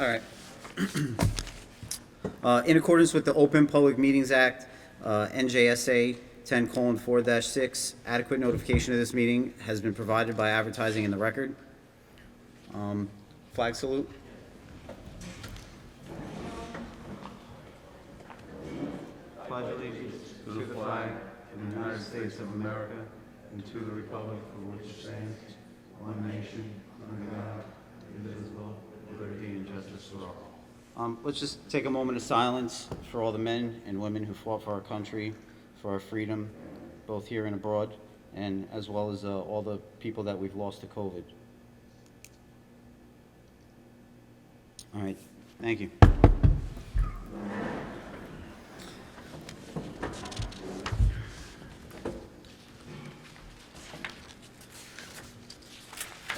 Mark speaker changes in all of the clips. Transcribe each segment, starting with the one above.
Speaker 1: All right. In accordance with the Open Public Meetings Act, NJSA 10:4-6, adequate notification of this meeting has been provided by advertising in the record. Flag salute.
Speaker 2: Pledge allegiance to the flag of the United States of America and to the republic for which it stands, one nation, under God, indivisible, with liberty and justice for all.
Speaker 1: Let's just take a moment of silence for all the men and women who fought for our country, for our freedom, both here and abroad, and as well as all the people that we've lost to COVID. All right, thank you.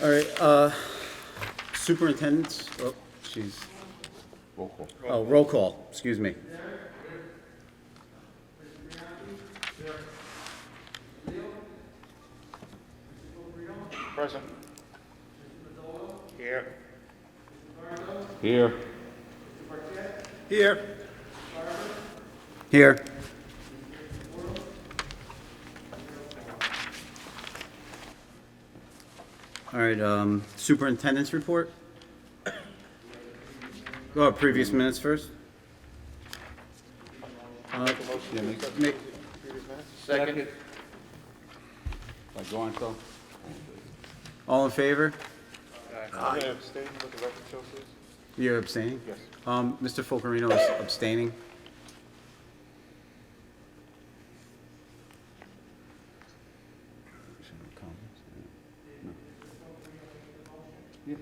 Speaker 1: All right, superintendents, oh, jeez.
Speaker 2: Roll call.
Speaker 1: Oh, roll call, excuse me.
Speaker 3: Present. Here.
Speaker 2: Here.
Speaker 3: Here.
Speaker 1: Here. All right, superintendent's report. Go ahead, previous minutes first. Make-
Speaker 3: Second.
Speaker 2: Go on, Phil.
Speaker 1: All in favor?
Speaker 3: I'm going to abstain with the record show, please.
Speaker 1: You're abstaining?
Speaker 3: Yes.
Speaker 1: Mr. Fulcarino is abstaining.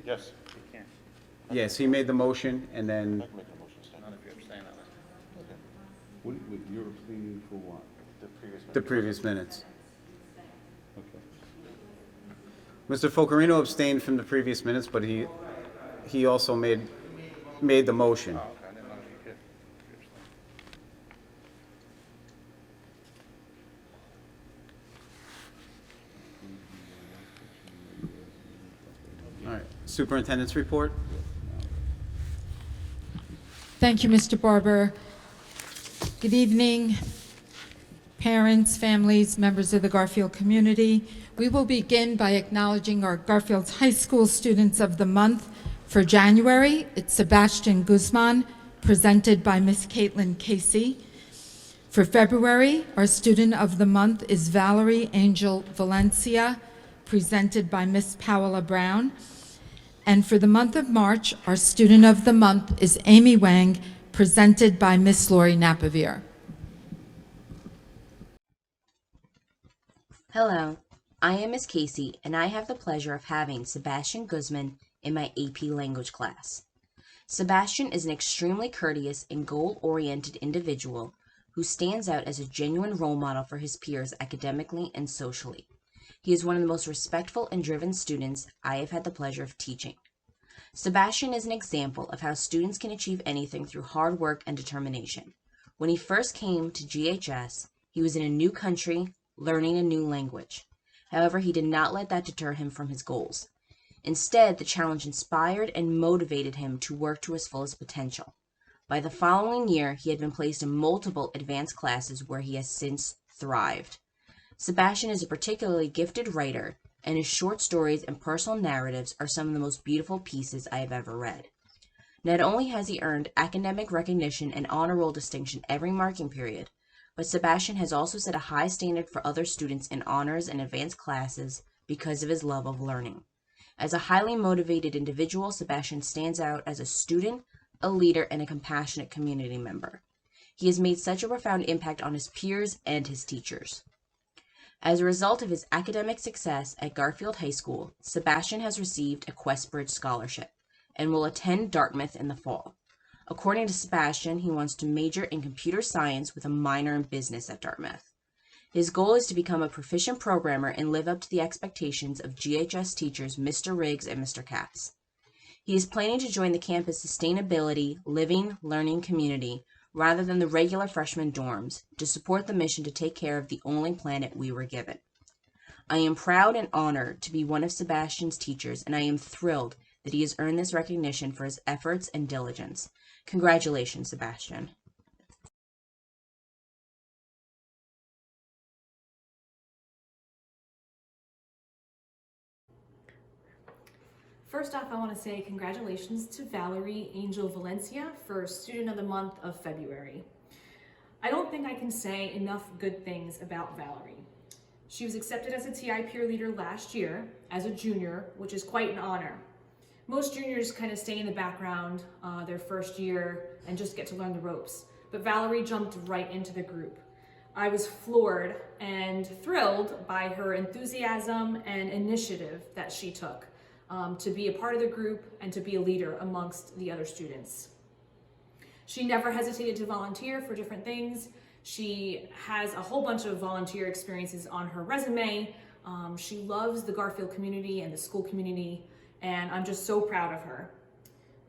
Speaker 3: Yes. You can.
Speaker 1: Yes, he made the motion, and then,
Speaker 3: I can make a motion. Not if you abstain on it. Okay.
Speaker 2: You're abstaining for what?
Speaker 3: The previous.
Speaker 1: the previous minutes.
Speaker 2: Okay.
Speaker 1: Mr. Fulcarino abstained from the previous minutes, but he also made the motion.
Speaker 3: Oh, okay. I didn't know if you could.
Speaker 1: All right, superintendent's report.
Speaker 4: Thank you, Mr. Barber. Good evening, parents, families, members of the Garfield community. We will begin by acknowledging our Garfield High School Students of the Month. For January, it's Sebastian Guzman, presented by Miss Caitlin Casey. For February, our Student of the Month is Valerie Angel Valencia, presented by Miss Paola Brown. And for the month of March, our Student of the Month is Amy Wang, presented by Miss Lori Napavier.
Speaker 5: Hello, I am Miss Casey, and I have the pleasure of having Sebastian Guzman in my AP Language class. Sebastian is an extremely courteous and goal-oriented individual who stands out as a genuine role model for his peers academically and socially. He is one of the most respectful and driven students I have had the pleasure of teaching. Sebastian is an example of how students can achieve anything through hard work and determination. When he first came to GHS, he was in a new country, learning a new language. However, he did not let that deter him from his goals. Instead, the challenge inspired and motivated him to work to his fullest potential. By the following year, he had been placed in multiple advanced classes where he has since thrived. Sebastian is a particularly gifted writer, and his short stories and personal narratives are some of the most beautiful pieces I have ever read. Not only has he earned academic recognition and honor roll distinction every marking period, but Sebastian has also set a high standard for other students in honors and advanced classes because of his love of learning. As a highly motivated individual, Sebastian stands out as a student, a leader, and a compassionate community member. He has made such a profound impact on his peers and his teachers. As a result of his academic success at Garfield High School, Sebastian has received a Questbridge scholarship and will attend Dartmouth in the fall. According to Sebastian, he wants to major in computer science with a minor in business at Dartmouth. His goal is to become a proficient programmer and live up to the expectations of GHS teachers Mr. Riggs and Mr. Katz. He is planning to join the campus sustainability, living, learning community rather than the regular freshman dorms to support the mission to take care of the only planet we were given. I am proud and honored to be one of Sebastian's teachers, and I am thrilled that he has earned this recognition for his efforts and diligence. Congratulations, Sebastian.
Speaker 6: First off, I want to say congratulations to Valerie Angel Valencia for Student of the Month of February. I don't think I can say enough good things about Valerie. She was accepted as a TI peer leader last year as a junior, which is quite an honor. Most juniors kind of stay in the background their first year and just get to learn the ropes, but Valerie jumped right into the group. I was floored and thrilled by her enthusiasm and initiative that she took to be a part of the group and to be a leader amongst the other students. She never hesitated to volunteer for different things. She has a whole bunch of volunteer experiences on her resume. She loves the Garfield community and the school community, and I'm just so proud of her.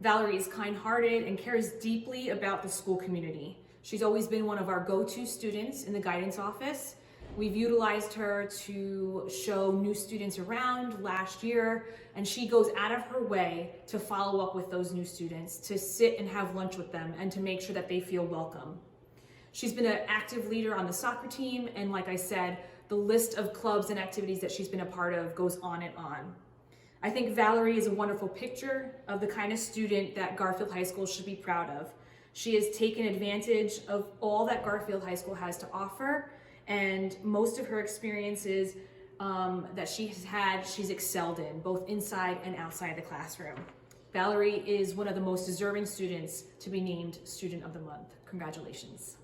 Speaker 6: Valerie is kind-hearted and cares deeply about the school community. She's always been one of our go-to students in the guidance office. We've utilized her to show new students around last year, and she goes out of her way to follow up with those new students, to sit and have lunch with them, and to make sure that they feel welcome. She's been an active leader on the soccer team, and like I said, the list of clubs and activities that she's been a part of goes on and on. I think Valerie is a wonderful picture of the kind of student that Garfield High School should be proud of. She has taken advantage of all that Garfield High School has to offer, and most of her experiences that she has had, she's excelled in, both inside and outside the classroom. Valerie is one of the most deserving students to be named Student of the Month. Congratulations.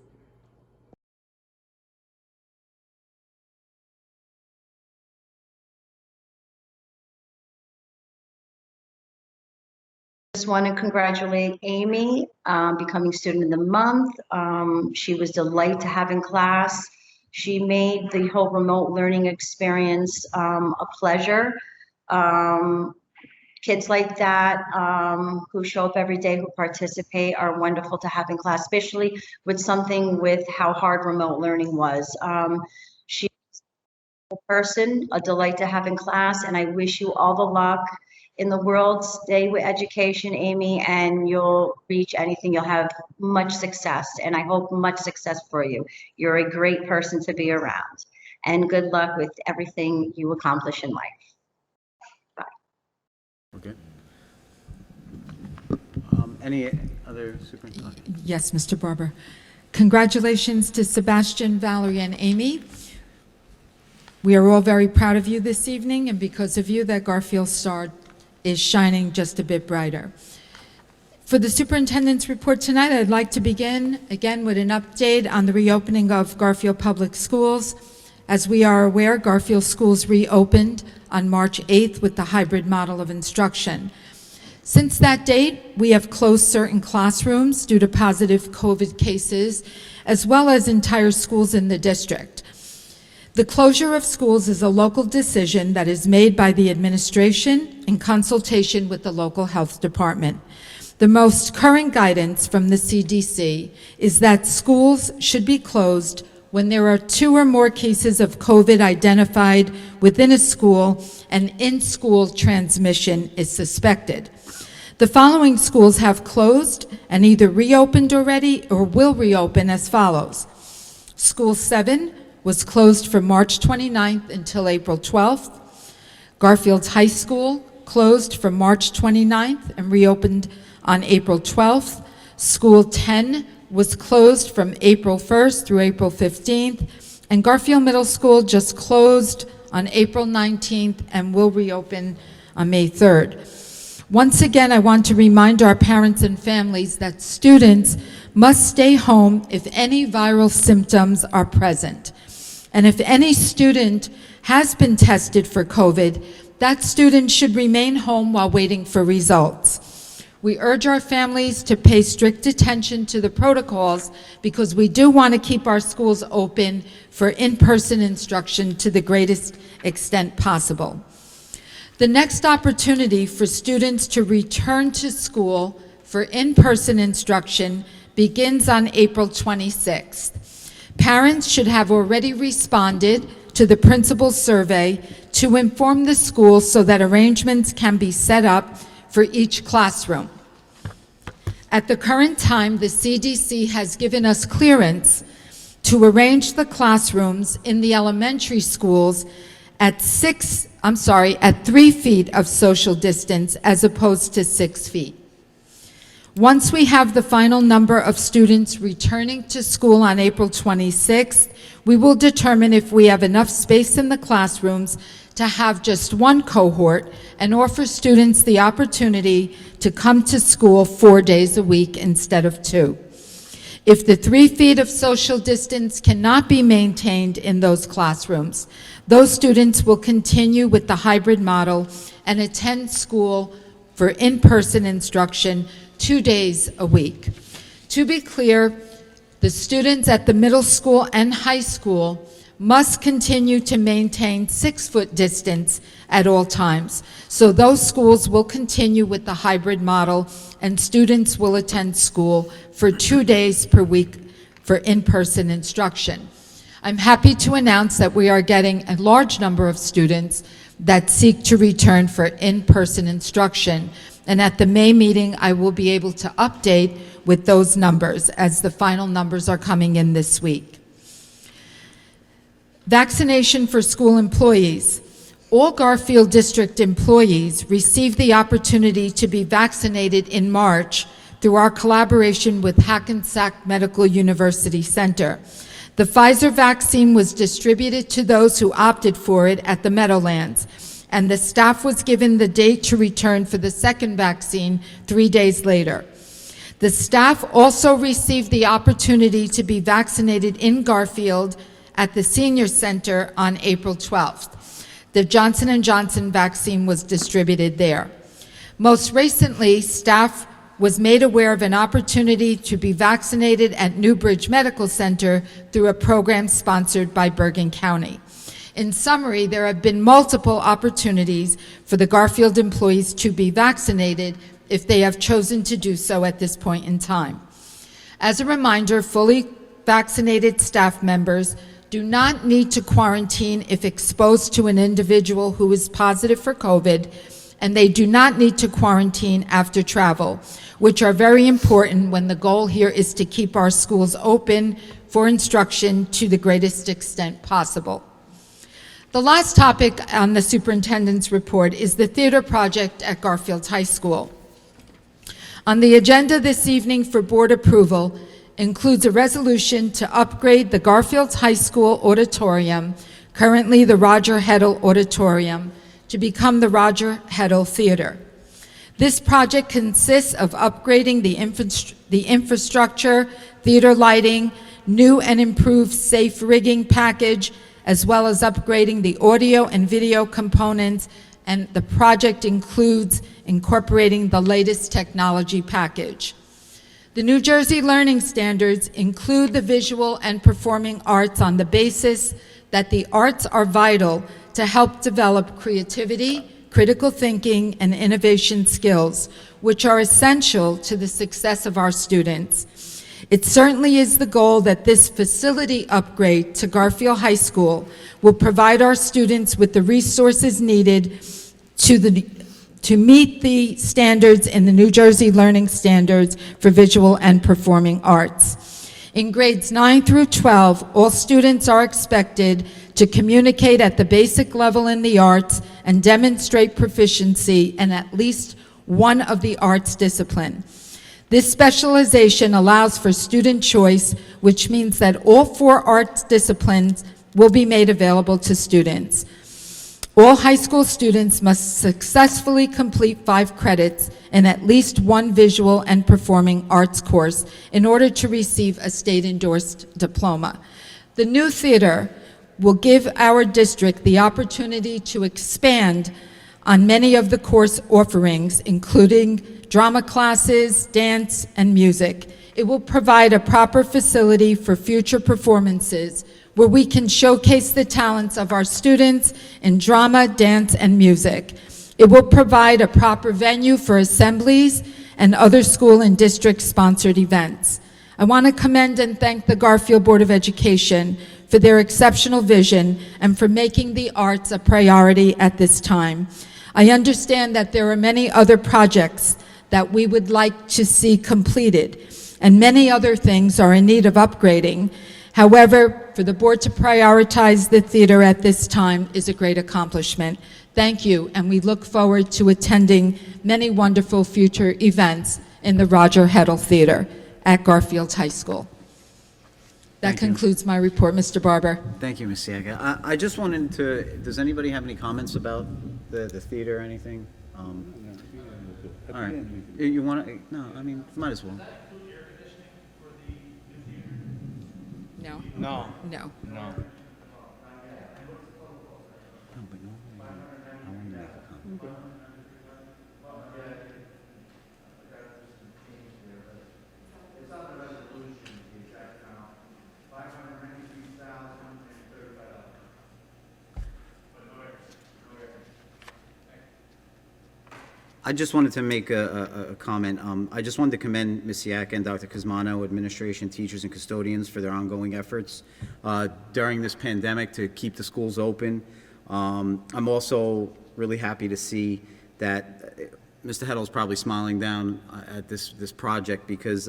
Speaker 7: Just want to congratulate Amy becoming Student of the Month. She was a delight to have in class. She made the whole remote learning experience a pleasure. Kids like that who show up every day, who participate, are wonderful to have in class, especially with something with how hard remote learning was. She's a person, a delight to have in class, and I wish you all the luck in the world. Stay with education, Amy, and you'll reach anything. You'll have much success, and I hope much success for you. You're a great person to be around, and good luck with everything you accomplish in life. Bye.
Speaker 1: Okay. Any other superintendent?
Speaker 4: Yes, Mr. Barber. Congratulations to Sebastian, Valerie, and Amy. We are all very proud of you this evening, and because of you, that Garfield Star is shining just a bit brighter. For the superintendent's report tonight, I'd like to begin again with an update on the reopening of Garfield Public Schools. As we are aware, Garfield Schools reopened on March 8th with the hybrid model of instruction. Since that date, we have closed certain classrooms due to positive COVID cases, as well as entire schools in the district. The closure of schools is a local decision that is made by the administration in consultation with the local health department. The most current guidance from the CDC is that schools should be closed when there are 2 or more cases of COVID identified within a school and in-school transmission is suspected. The following schools have closed and either reopened already or will reopen as follows. School 7 was closed from March 29th until April 12th. Garfield High School closed from March 29th and reopened on April 12th. School 10 was closed from April 1st through April 15th. And Garfield Middle School just closed on April 19th and will reopen on May 3rd. Once again, I want to remind our parents and families that students must stay home if any viral symptoms are present. And if any student has been tested for COVID, that student should remain home while waiting for results. We urge our families to pay strict attention to the protocols because we do want to keep our schools open for in-person instruction to the greatest extent possible. The next opportunity for students to return to school for in-person instruction begins on April 26th. Parents should have already responded to the principal's survey to inform the school so that arrangements can be set up for each classroom. At the current time, the CDC has given us clearance to arrange the classrooms in the elementary schools at 3 feet of social distance as opposed to 6 feet. Once we have the final number of students returning to school on April 26th, we will determine if we have enough space in the classrooms to have just one cohort and offer students the opportunity to come to school 4 days a week instead of 2. If the 3 feet of social distance cannot be maintained in those classrooms, those students will continue with the hybrid model and attend school for in-person instruction 2 days a week. To be clear, the students at the middle school and high school must continue to maintain 6-foot distance at all times. So those schools will continue with the hybrid model, and students will attend school for 2 days per week for in-person instruction. I'm happy to announce that we are getting a large number of students that seek to return for in-person instruction. And at the May meeting, I will be able to update with those numbers as the final numbers are coming in this week. Vaccination for school employees. All Garfield District employees received the opportunity to be vaccinated in March through our collaboration with Hackensack Medical University Center. The Pfizer vaccine was distributed to those who opted for it at the Meadowlands, and the staff was given the date to return for the second vaccine 3 days later. The staff also received the opportunity to be vaccinated in Garfield at the Senior Center on April 12th. The Johnson & Johnson vaccine was distributed there. Most recently, staff was made aware of an opportunity to be vaccinated at Newbridge Medical Center through a program sponsored by Bergen County. In summary, there have been multiple opportunities for the Garfield employees to be vaccinated if they have chosen to do so at this point in time. As a reminder, fully vaccinated staff members do not need to quarantine if exposed to an individual who is positive for COVID, and they do not need to quarantine after travel, which are very important when the goal here is to keep our schools open for instruction to the greatest extent possible. The last topic on the superintendent's report is the theater project at Garfield High School. On the agenda this evening for board approval includes a resolution to upgrade the Garfield High School auditorium, currently the Roger Heddle Auditorium, to become the Roger Heddle Theater. This project consists of upgrading the infrastructure, theater lighting, new and improved safe rigging package, as well as upgrading the audio and video components, and the project includes incorporating the latest technology package. The New Jersey Learning Standards include the visual and performing arts on the basis that the arts are vital to help develop creativity, critical thinking, and innovation skills, which are essential to the success of our students. It certainly is the goal that this facility upgrade to Garfield High School will provide our students with the resources needed to meet the standards in the New Jersey Learning Standards for visual and performing arts. In grades 9 through 12, all students are expected to communicate at the basic level in the arts and demonstrate proficiency in at least one of the arts disciplines. This specialization allows for student choice, which means that all 4 arts disciplines will be made available to students. All high school students must successfully complete 5 credits in at least one visual and performing arts course in order to receive a state-endorsed diploma. The new theater will give our district the opportunity to expand on many of the course offerings, including drama classes, dance, and music. It will provide a proper facility for future performances where we can showcase the talents of our students in drama, dance, and music. It will provide a proper venue for assemblies and other school and district-sponsored events. I want to commend and thank the Garfield Board of Education for their exceptional vision and for making the arts a priority at this time. I understand that there are many other projects that we would like to see completed, and many other things are in need of upgrading. However, for the board to prioritize the theater at this time is a great accomplishment. Thank you, and we look forward to attending many wonderful future events in the Roger Heddle Theater at Garfield High School. That
Speaker 1: Thank you.
Speaker 4: concludes my report, Mr. Barber.
Speaker 1: Thank you, Ms. Siaka. I just wanted to, does anybody have any comments about the theater or anything? All right. You want to, no, I mean, might as well.
Speaker 4: No.
Speaker 3: No.
Speaker 4: No.
Speaker 3: No.
Speaker 1: No, but normally, I want to make a comment. I just wanted to make a comment. I just wanted to commend Ms. Siaka and Dr. Cosmano, administration, teachers, and custodians for their ongoing efforts during this pandemic to keep the schools open. I'm also really happy to see that Mr. Heddle is probably smiling down at this project because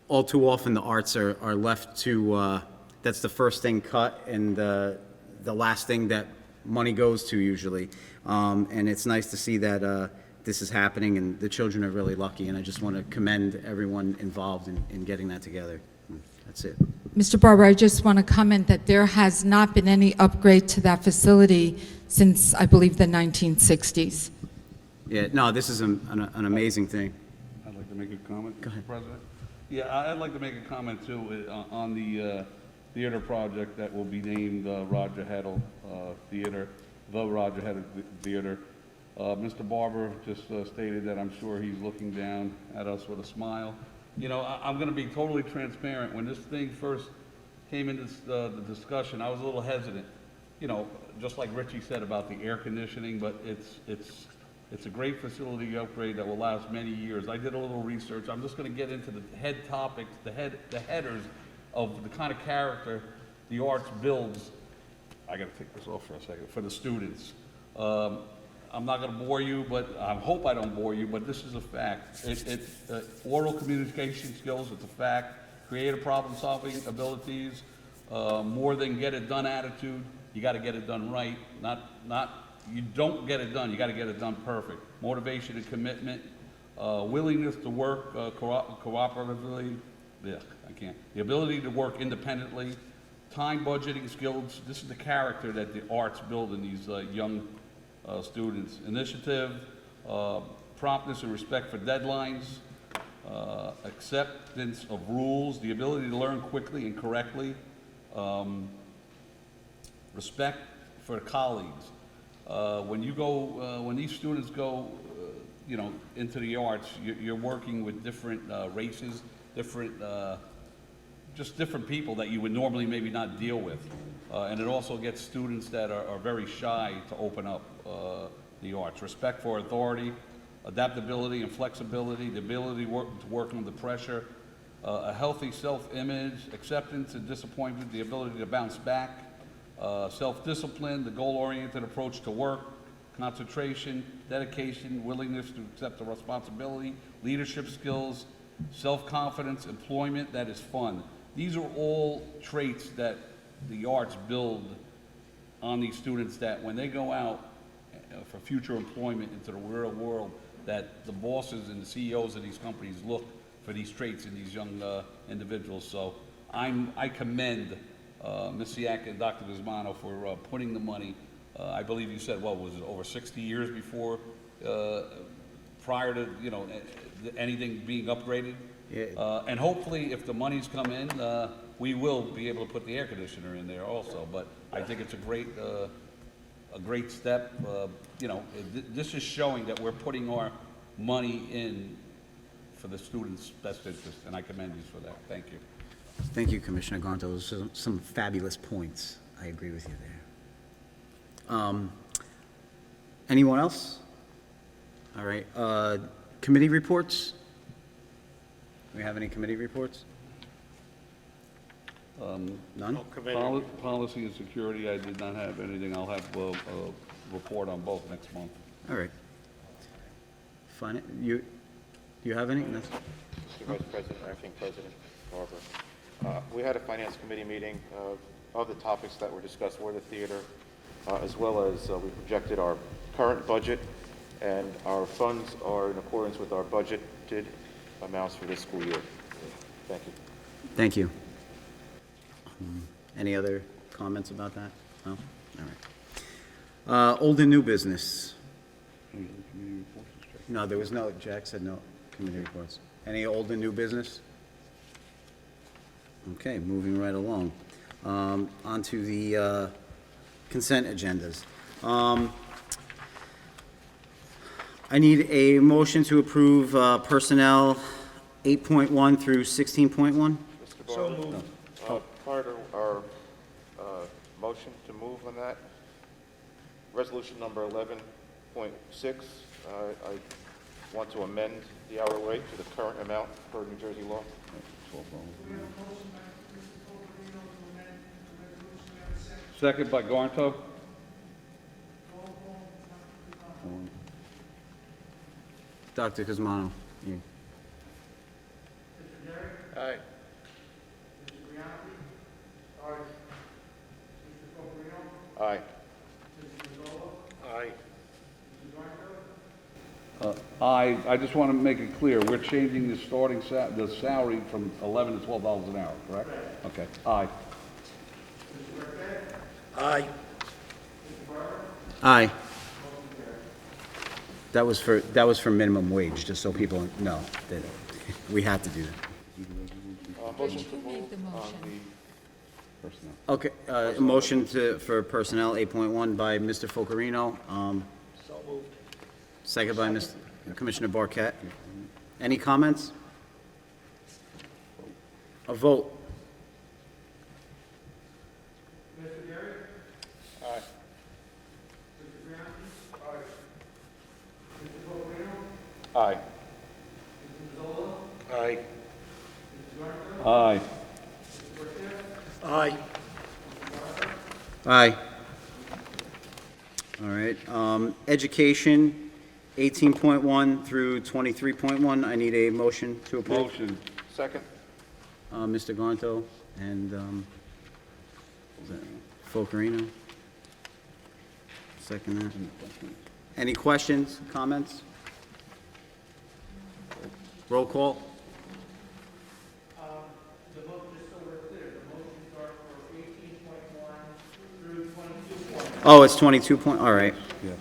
Speaker 1: all too often the arts are left to, that's the first thing cut and the last thing that money goes to usually. And it's nice to see that this is happening, and the children are really lucky, and I just want to commend everyone involved in getting that together. That's it.
Speaker 4: Mr. Barber, I just want to comment that there has not been any upgrade to that facility since, I believe, the 1960s.
Speaker 1: Yeah, no, this is an amazing thing.
Speaker 2: I'd like to make a comment,
Speaker 1: Go ahead.
Speaker 2: Mr. President. Yeah, I'd like to make a comment too on the theater project that will be named Roger Heddle Theater, the Roger Heddle Theater. Mr. Barber just stated that I'm sure he's looking down at us with a smile. You know, I'm going to be totally transparent. When this thing first came into the discussion, I was a little hesitant. You know, just like Richie said about the air conditioning, but it's a great facility upgrade that will last many years. I did a little research. I'm just going to get into the head topics, the headers of the kind of character the arts builds. I got to take this off for a second, for the students. I'm not going to bore you, but I hope I don't bore you, but this is a fact. Oral communication skills, it's a fact. Creative problem-solving abilities, more than get-it-done attitude. You got to get it done right. You don't get it done. You got to get it done perfect. Motivation and commitment, willingness to work cooperatively. Yeah, I can't. The ability to work independently, time budgeting skills. This is the character that the arts build in these young students. Initiative, promptness and respect for deadlines, acceptance of rules, the ability to learn quickly and correctly, respect for colleagues. When these students go, you know, into the arts, you're working with different races, just different people that you would normally maybe not deal with. And it also gets students that are very shy to open up the arts. Respect for authority, adaptability and flexibility, the ability to work under pressure, a healthy self-image, acceptance and disappointment, the ability to bounce back, self-discipline, the goal-oriented approach to work, concentration, dedication, willingness to accept the responsibility, leadership skills, self-confidence, employment that is fun. These are all traits that the arts build on these students, that when they go out for future employment into the real world, that the bosses and the CEOs of these companies look for these traits in these young individuals. So I commend Ms. Siaka and Dr. Guzmano for putting the money. I believe you said, what was it, over 60 years before, prior to, you know, anything being upgraded?
Speaker 1: Yeah.
Speaker 2: And hopefully, if the money's come in, we will be able to put the air conditioner in there also. But I think it's a great step. You know, this is showing that we're putting our money in for the students' best interest, and I commend you for that. Thank you.
Speaker 1: Thank you, Commissioner Gonto. Those are some fabulous points. I agree with you there. Anyone else? All right. Committee reports? Do we have any committee reports? None?
Speaker 2: Policy and security, I did not have anything. I'll have a report on both next month.
Speaker 1: All right. Fine, you have any? That's-
Speaker 8: Mr. Vice President, Acting President Barber. We had a Finance Committee meeting. Of the topics that were discussed were the theater, as well as we projected our current budget, and our funds are in accordance with our budgeted amounts for this school year. Thank you.
Speaker 1: Thank you. Any other comments about that? No? All right. Old and new business. No, there was no, Jack said no committee reports. Any old and new business? Okay, moving right along. On to the consent agendas. I need a motion to approve personnel 8.1 through 16.1.
Speaker 8: Mr. Barber? Prior to our motion to move on that, resolution number 11.6, I want to amend the hourly rate to the current amount per New Jersey law.
Speaker 2: Second by Garfield.
Speaker 1: Dr. Cosmano. You.
Speaker 3: Aye.
Speaker 8: Aye.
Speaker 3: Aye.
Speaker 2: I just want to make it clear, we're changing the starting the salary from 11 to $12 an hour, correct? Okay, aye.
Speaker 3: Aye.
Speaker 1: Aye. That was for minimum wage, just so people know that we have to do that.
Speaker 8: Motion to
Speaker 4: Who
Speaker 8: move
Speaker 4: made the
Speaker 8: on
Speaker 4: motion?
Speaker 8: the
Speaker 1: Okay, motion for personnel 8.1 by Mr. Focarino.
Speaker 3: So moved.
Speaker 1: Second by Commissioner Barquette. Any comments? A vote.
Speaker 8: Aye. Aye.
Speaker 3: Aye.
Speaker 2: Aye.
Speaker 3: Aye.
Speaker 1: Aye. All right, education 18.1 through 23.1. I need a motion to approve.
Speaker 2: Motion.
Speaker 8: Second?
Speaker 1: Mr. Gonto and is that Focarino. Second that. Any questions, comments? Roll call.
Speaker 9: The vote, just so we're clear, the motions are for 18.1 through 22.
Speaker 1: Oh, it's 22 point, all right,
Speaker 2: Yes,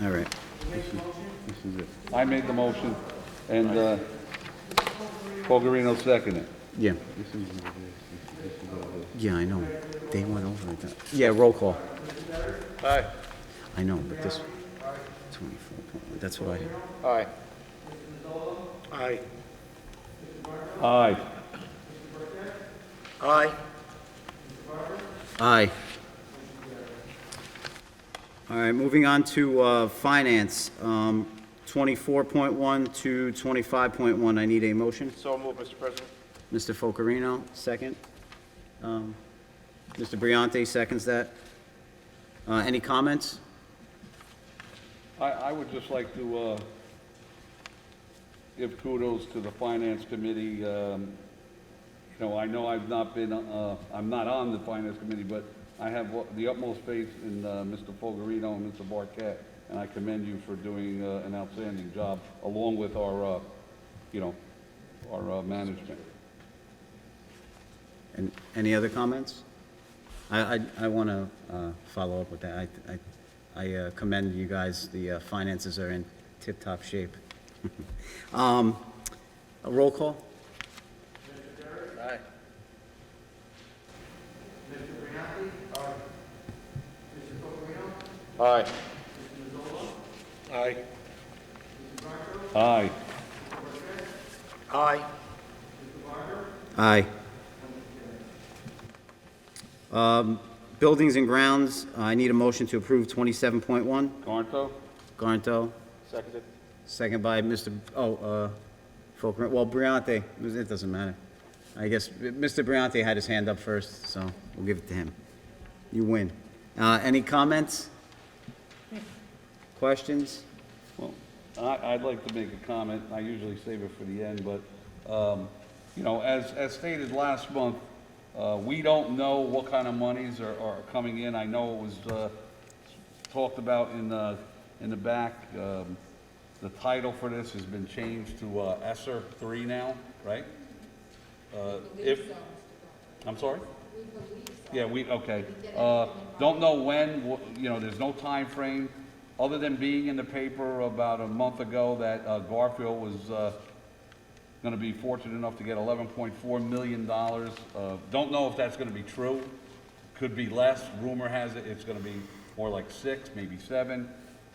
Speaker 1: all right.
Speaker 2: this is it. I made the motion, and Fogarino seconded.
Speaker 1: Yeah. Yeah, I know. They went over it. Yeah, roll call.
Speaker 8: Aye.
Speaker 1: I know, but this 24 point, that's what I,
Speaker 8: Aye.
Speaker 3: Aye.
Speaker 2: Aye.
Speaker 3: Aye.
Speaker 1: aye. All right, moving on to finance, 24.1 to 25.1. I need a motion.
Speaker 8: So moved, Mr. President.
Speaker 1: Mr. Focarino, second. Mr. Briante seconds that. Any comments?
Speaker 2: I would just like to give kudos to the Finance Committee. You know, I know I've not been, I'm not on the Finance Committee, but I have the utmost faith in Mr. Fogarino and Mr. Barquette, and I commend you for doing an outstanding job, along with our, you know, our management.
Speaker 1: And any other comments? I want to follow up with that. I commend you guys. The finances are in tip-top shape. A roll call?
Speaker 3: Aye.
Speaker 8: Aye.
Speaker 3: Aye.
Speaker 2: Aye.
Speaker 3: Aye.
Speaker 1: Aye. Buildings and grounds, I need a motion to approve 27.1.
Speaker 2: Garnto?
Speaker 1: Garnto,
Speaker 8: Seconded?
Speaker 1: second by Mr., Fulker, well, Briante, it doesn't matter. I guess Mr. Briante had his hand up first, so we'll give it to him. You win. Any comments? Questions?
Speaker 10: Well, I'd like to make a comment. I usually save it for the end, but, you know, as stated last month, we don't know what kind of monies are coming in. I know it was talked about in the back. The title for this has been changed to ESSER 3 now, right? I'm sorry? Yeah, okay. Don't know when, you know, there's no time frame, other than being in the paper about a month ago that Garfield was gonna be fortunate enough to get $11.4 million. Don't know if that's gonna be true. Could be less. Rumor has it it's gonna be more like 6, maybe 7.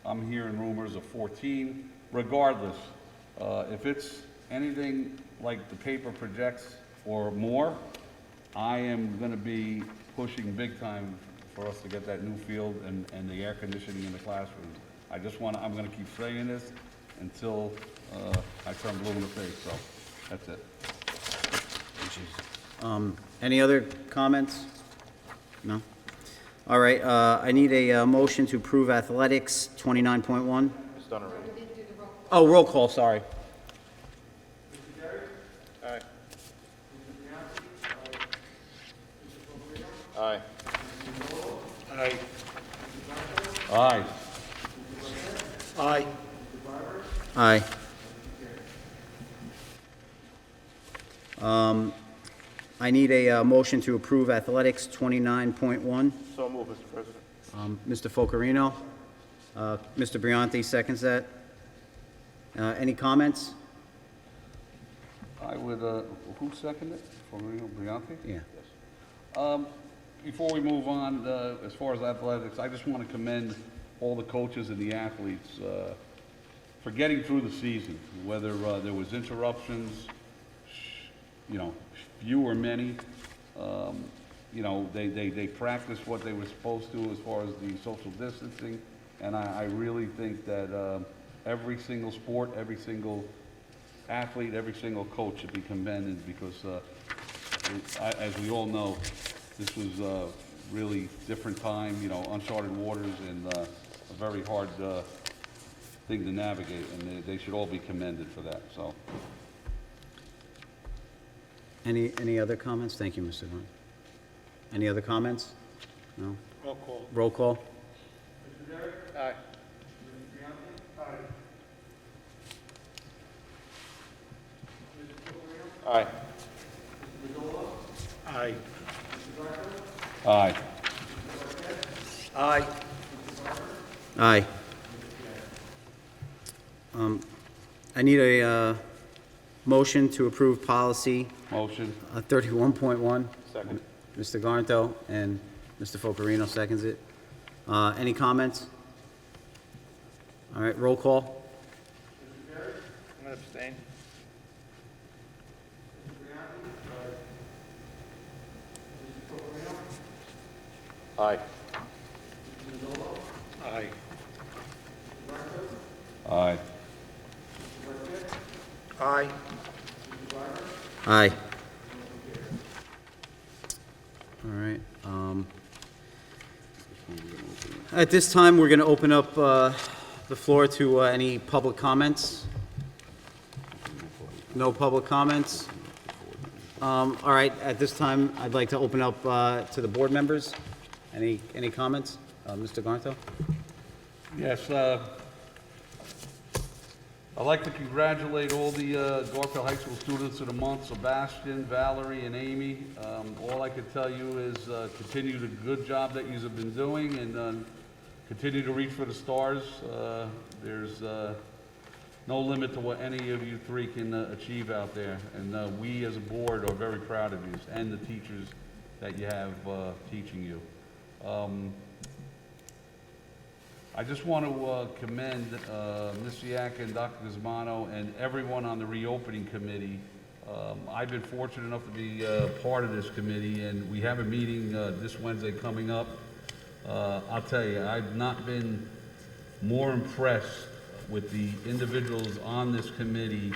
Speaker 10: I'm hearing rumors of 14. Regardless, if it's anything like the paper projects or more, I am gonna be pushing big time for us to get that new field and the air conditioning in the classrooms. I'm gonna keep saying this until I turn blue in the face, so that's it.
Speaker 1: Any other comments? No? All right, I need a motion to approve athletics 29.1.
Speaker 8: It's done already.
Speaker 1: Oh, roll call, sorry.
Speaker 8: Aye. Aye.
Speaker 10: Aye. Aye.
Speaker 1: Aye. Aye. I need a motion to approve athletics 29.1.
Speaker 8: So move, Mr. President.
Speaker 1: Mr. Focarino. Mr. Brianti seconds that. Any comments?
Speaker 10: I would, who seconded it? Forino Brianti?
Speaker 1: Yeah.
Speaker 10: Before we move on, as far as athletics, I just want to commend all the coaches and the athletes for getting through the season, whether there was interruptions, you know, few or many. You know, they practiced what they were supposed to as far as the social distancing, and I really think that every single sport, every single athlete, every single coach should be commended because, as we all know, this was a really different time, you know, uncharted waters and a very hard thing to navigate, and they should all be commended for that, so.
Speaker 1: Any other comments? Thank you, Mr. Vaughn. Any other comments? No?
Speaker 9: Roll call.
Speaker 1: Roll call?
Speaker 3: Aye.
Speaker 8: Aye.
Speaker 9: Aye.
Speaker 10: Aye.
Speaker 9: Aye.
Speaker 1: Aye. I need a motion to approve policy
Speaker 10: Motion.
Speaker 1: 31.1.
Speaker 8: Second.
Speaker 1: Mr. Garnto and Mr. Focarino seconds it. Any comments? All right, roll call.
Speaker 3: I'm gonna abstain.
Speaker 8: Aye.
Speaker 9: Aye.
Speaker 10: Aye.
Speaker 9: Aye.
Speaker 1: Aye. All right. At this time, we're going to open up the floor to any public comments. No public comments? All right, at this time, I'd like to open up to the board members. Any comments? Mr. Garnto?
Speaker 10: Yes, I'd like to congratulate all the Garfield High School students of the month, Sebastian, Valerie, and Amy. All I can tell you is continue the good job that you've been doing and continue to reach for the stars. There's no limit to what any of you three can achieve out there. And we as a board are very proud of you and the teachers that you have teaching you. I just want to commend Ms. Siak and Dr. Guzmano and everyone on the reopening committee. I've been fortunate enough to be part of this committee, and we have a meeting this Wednesday coming up. I'll tell you, I've not been more impressed with the individuals on this committee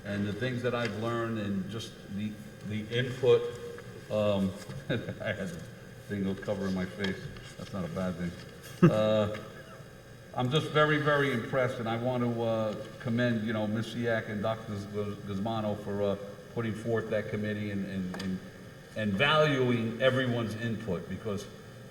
Speaker 10: and the things that I've learned and just the input. I had a thing covering my face. That's not a bad thing. I'm just very, very impressed, and I want to commend, you know, Ms. Siak and Dr. Guzmano for putting forth that committee and valuing everyone's input, because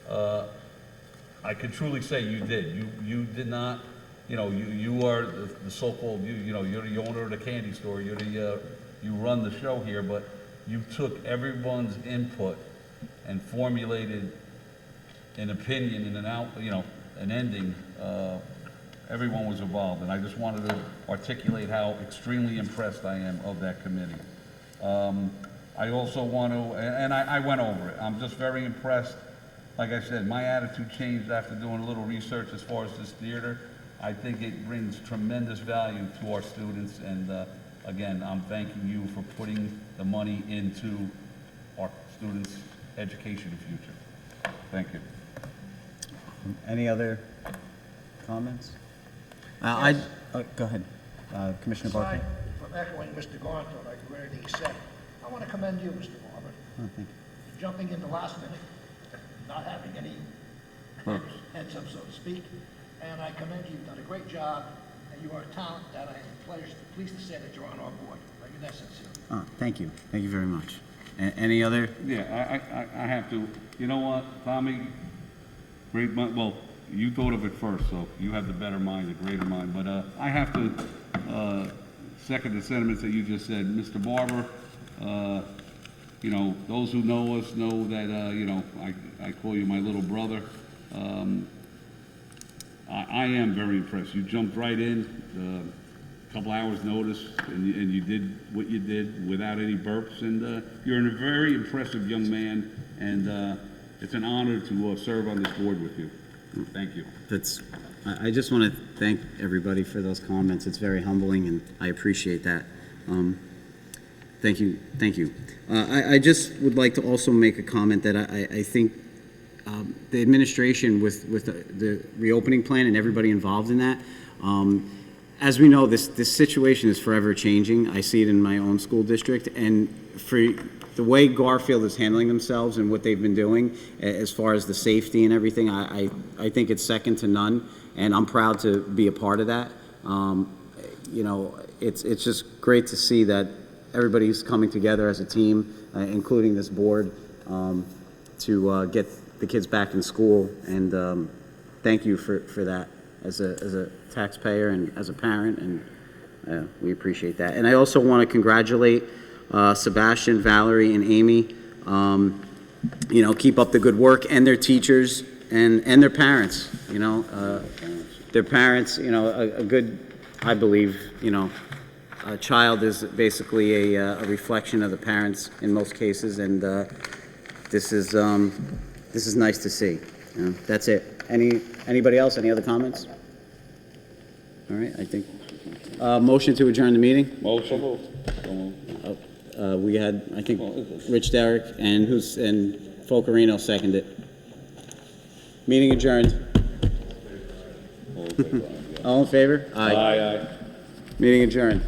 Speaker 10: I can truly say you did. You did not, you know, you are the so-called, you know, you're the owner of the candy store, you're the, you run the show here, but you took everyone's input and formulated an opinion and an ending. Everyone was involved, and I just wanted to articulate how extremely impressed I am of that committee. I also want to, and I went over it, I'm just very impressed. Like I said, my attitude changed after doing a little research as far as this theater. I think it brings tremendous value to our students, and again, I'm thanking you for putting the money into our students' education and future. Thank you.
Speaker 1: Any other comments? Go ahead, Commissioner Barker.
Speaker 11: Aside from echoing Mr. Garfield, I agree with everything he said. I want to commend you, Mr. Barber,
Speaker 1: Oh, thank you.
Speaker 11: for jumping in the last minute, not having any heads up, so to speak. And I commend you. You've done a great job, and you are a talent that I am pleased to say that you're on our board. I mean that sincerely.
Speaker 1: Oh, thank you. Thank you very much. Any other?
Speaker 10: Yeah, I have to, you know what, Tommy, great, well, you thought of it first, so you have the better mind, the greater mind, but I have to second the sentiments that you just said. Mr. Barber, you know, those who know us know that, you know, I call you my little brother. I am very impressed. You jumped right in, a couple hours notice, and you did what you did without any burps, and you're a very impressive young man, and it's an honor to serve on this board with you. Thank you.
Speaker 1: I just want to thank everybody for those comments. It's very humbling, and I appreciate that. Thank you. Thank you. I just would like to also make a comment that I think the administration with the reopening plan and everybody involved in that, as we know, this situation is forever changing. I see it in my own school district, and for the way Garfield is handling themselves and what they've been doing as far as the safety and everything, I think it's second to none, and I'm proud to be a part of that. You know, it's just great to see that everybody's coming together as a team, including this board, to get the kids back in school, and thank you for that as a taxpayer and as a parent, and we appreciate that. And I also want to congratulate Sebastian, Valerie, and Amy. You know, keep up the good work, and their teachers and their parents. You know, their parents. You know, a good, I believe. You know, a child is basically a reflection of the parents in most cases, and this is nice to see. You know, that's it. Anybody else? Any other comments? All right, I think. Motion to adjourn the meeting?
Speaker 10: Motion.
Speaker 1: We had, I think, Rich Derrick and Focarino seconded it. Meeting adjourned. All in favor? Aye. Meeting adjourned.